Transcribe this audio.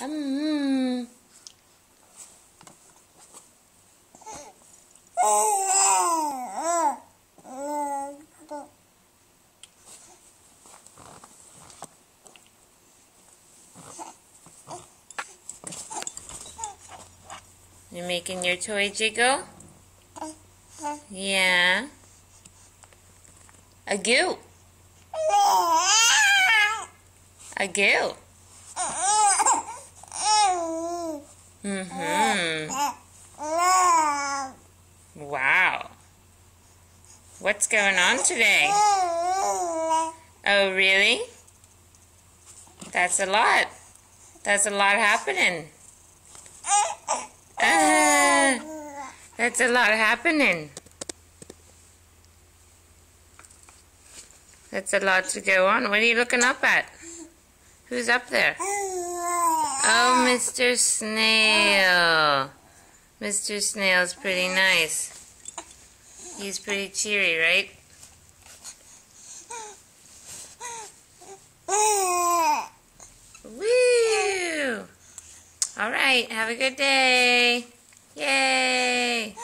Mm. You making your toy jiggle? Yeah. A goo. A goo. Wow. What's going on today? Oh, really? That's a lot. That's a lot happening. That's a lot happening. That's a lot to go on. What are you looking up at? Who's up there? Oh, Mr. Snail. Mr. Snail's pretty nice. He's pretty cheery, right? Woo! All right, have a good day. Yay!